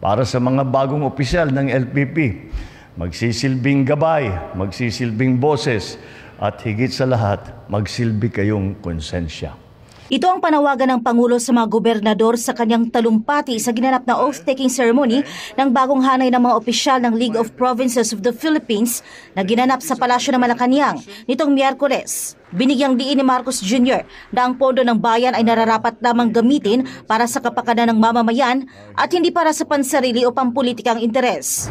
para sa mga bagong opisyal ng LPP. Magsisilbing gabay, magsisilbing boses, at higit sa lahat, magsilbi kayong konsensya. Ito ang panawagan ng Pangulo sa mga gobernador sa kanyang talumpati sa ginanap na oath-taking ceremony ng bagong hanay ng mga opisyal ng League of Provinces of the Philippines na ginanap sa Palasyo ng Malacanang nitong Miyerkules. Binigyang diin ni Marcos Jr. na ang pondo ng bayan ay nararapat lamang gamitin para sa kapakanan ng mamamayan at hindi para sa pansarili o pampulitikang interes.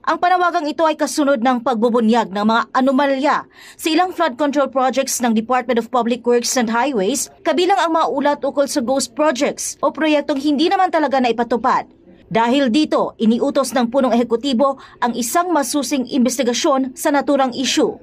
Ang panawagang ito ay kasunod ng pagbubunyag ng mga anomalya sa ilang flood control projects ng Department of Public Works and Highways, kabilang ang mga ulat ukol sa ghost projects o proyektong hindi naman talaga naipatupad. Dahil dito, iniutos ng punong ehekutibo ang isang masusing investigasyon sa naturang issue.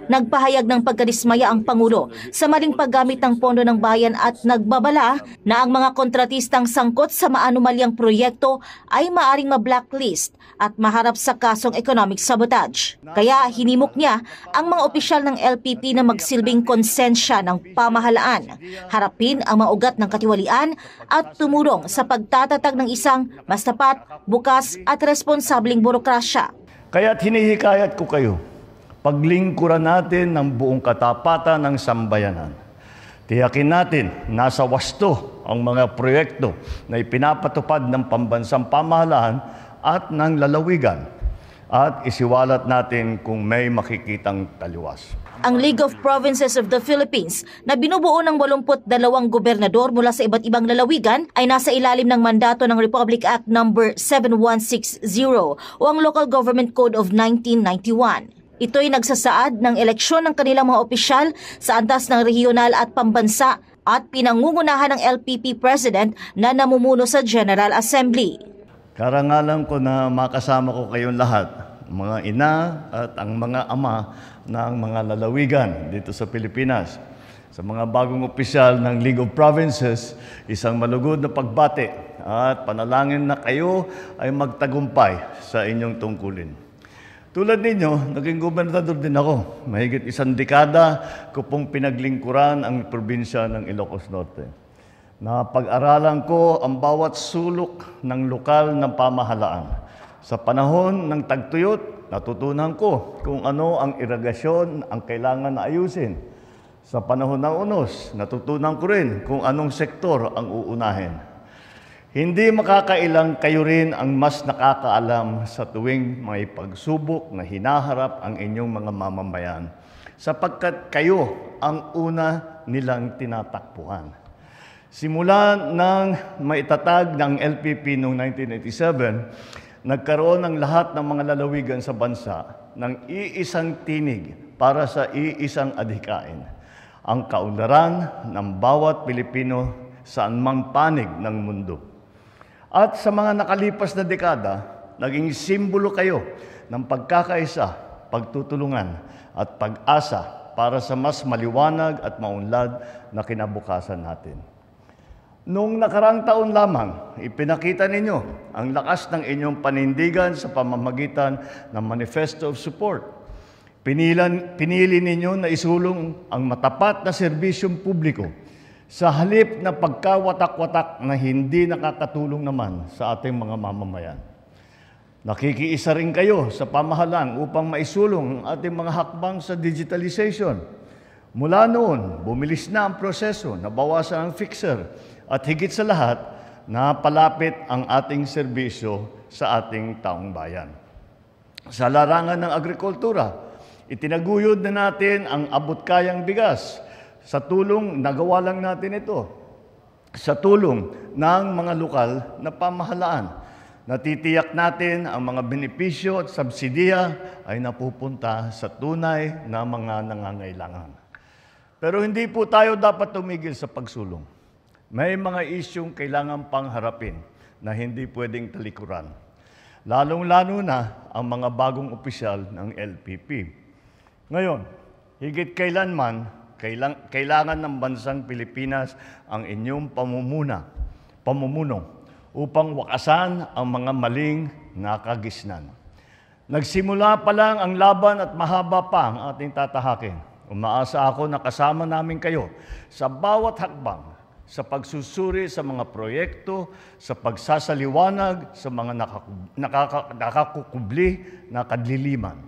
Nagpahayag ng pagkadismaya ang Pangulo sa maling paggamit ng pondo ng bayan at nagbabala na ang mga kontratistang sangkot sa maanumalyang proyekto ay maaring ma-blacklist at maharap sa kasong economic sabotage. Kaya hinimok niya ang mga opisyal ng LPP na magsilbing konsensya ng pamahalaan, harapin ang mga ugat ng katiwalian at tumulong sa pagtatatag ng isang mas tapat, bukas at responsabling burokrasya. Kaya't hinihikayat ko kayo, paglingkuran natin ng buong katapatan ng sambayanan. Tiyakin natin nasa wasto ang mga proyekto na ipinapatupad ng pambansang pamahalaan at ng lalawigan at isiwalat natin kung may makikitang taliwas. Ang League of Provinces of the Philippines na binubuo ng 82 gobernador mula sa iba't ibang lalawigan ay nasa ilalim ng mandato ng Republic Act No. 7160 o ang Local Government Code of 1991. Ito'y nagsasaad ng eleksyon ng kanilang mga opisyal sa antas ng regional at pambansa at pinangungunahan ng LPP President na namumuno sa General Assembly. Karangalan ko na makasama ko kayong lahat, mga ina at ang mga ama ng mga lalawigan dito sa Pilipinas. Sa mga bagong opisyal ng League of Provinces, isang malugod na pagbati at panalangin na kayo ay magtagumpay sa inyong tungkulin. Tulad ninyo, naging gobernador din ako. Mahigit 1 dekada ko pong pinaglingkuran ang probinsya ng Ilocos Norte. Napag-aralan ko ang bawat sulok ng lokal na pamahalaan. Sa panahon ng tagtuyot, natutunan ko kung ano ang irigasyon ang kailangan na ayusin. Sa panahon ng unos, natutunan ko rin kung anong sektor ang uunahin. Hindi makakailang kayo rin ang mas nakakaalam sa tuwing may pagsubok na hinaharap ang inyong mga mamamayan, sapagkat kayo ang una nilang tinatakbuhan. Simula nang maitatag ng LPP noong 1987, nagkaroon ng lahat ng mga lalawigan sa bansa ng iisang tinig para sa iisang adhikain, ang kaunlaran ng bawat Pilipino saan mang panig ng mundo. At sa mga nakalipas na dekada, naging simbolo kayo ng pagkakaisa, pagtutulungan at pag-asa para sa mas maliwanag at maunlad na kinabukasan natin. Noong nakarang taon lamang, ipinakita ninyo ang lakas ng inyong panindigan sa pamamagitan ng Manifesto of Support. Pinili ninyo na isulong ang matapat na serbisyong publiko sa halip na pagkawatak-watak na hindi nakakatulong naman sa ating mga mamamayan. Nakikiisa rin kayo sa pamahalaan upang maisulong ang ating mga hakbang sa digitalization. Mula noon, bumilis na ang proseso, nabawasan ang fixer, at higit sa lahat, napalapit ang ating serbisyo sa ating taong bayan. Sa larangan ng agrikultura, itinaguyod na natin ang abot-kayang bigas. Sa tulong, nagawa lang natin ito. Sa tulong ng mga lokal na pamahalaan, natitiyak natin ang mga benepisyo at subsidiya ay napupunta sa tunay na mga nangangailangan. Pero hindi po tayo dapat tumigil sa pagsulong. May mga isyong kailangan pang harapin na hindi pwedeng talikuran. Lalong-lalo na ang mga bagong opisyal ng LPP. Ngayon, higit kailanman, kailangan ng bansang Pilipinas ang inyong pamumuno upang wakasan ang mga maling nakagisnan. Nagsimula pa lang ang laban at mahaba pa ang ating tatahakin. Umaasa ako na kasama namin kayo sa bawat hakbang sa pagsusuri sa mga proyekto, sa pagsasaliwanag sa mga nakakukubli na kadliliman.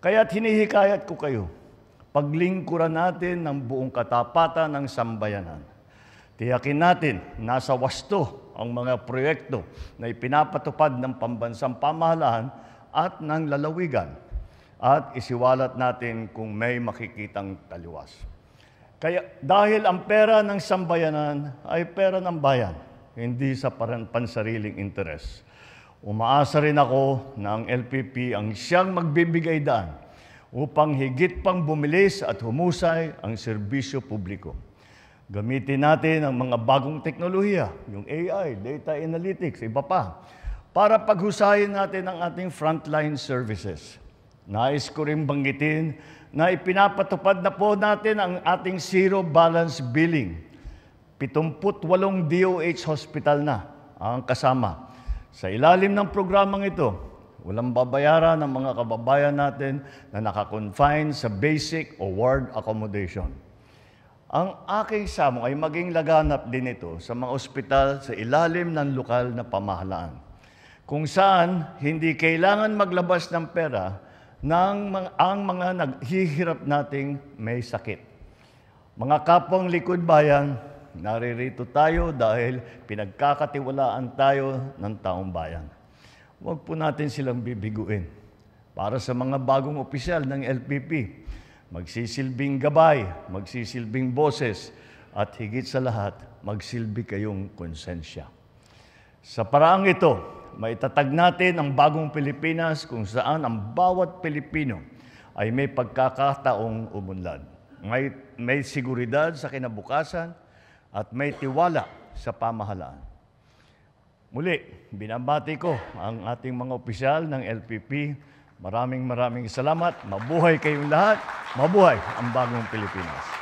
Kaya't hinihikayat ko kayo, paglingkuran natin ng buong katapatan ng sambayanan. Tiyakin natin nasa wasto ang mga proyekto na ipinapatupad ng pambansang pamahalaan at ng lalawigan at isiwalat natin kung may makikitang taliwas. Kaya dahil ang pera ng sambayanan ay pera ng bayan, hindi sa pansariling interes. Umaasa rin ako na ang LPP ang siyang magbibigay daan upang higit pang bumilis at humusay ang serbisyo publiko. Gamitin natin ang mga bagong teknolohiya, yung AI, data analytics, iba pa, para paghusayin natin ang ating frontline services. Nais ko rin banggitin na ipinapatupad na po natin ang ating zero balance billing. 78 DOH hospital na ang kasama. Sa ilalim ng programang ito, walang babayaran ng mga kababayan natin na nakakonfine sa basic o ward accommodation. Ang aking samo ay maging laganap din ito sa mga ospital sa ilalim ng lokal na pamahalaan, kung saan hindi kailangan maglabas ng pera ang mga naghihirap nating may sakit. Mga kapwang likod bayan, naririto tayo dahil pinagkakatiwalaan tayo ng taong bayan. Huwag po natin silang bibiguin. Para sa mga bagong opisyal ng LPP, magsisilbing gabay, magsisilbing boses, at higit sa lahat, magsilbi kayong konsensya. Sa paraang ito, maitatag natin ang bagong Pilipinas kung saan ang bawat Pilipino ay may pagkakataong umunlad. May seguridad sa kinabukasan at may tiwala sa pamahalaan. Muli, binabati ko ang ating mga opisyal ng LPP. Maraming salamat. Mabuhay kayong lahat. Mabuhay ang bagong Pilipinas.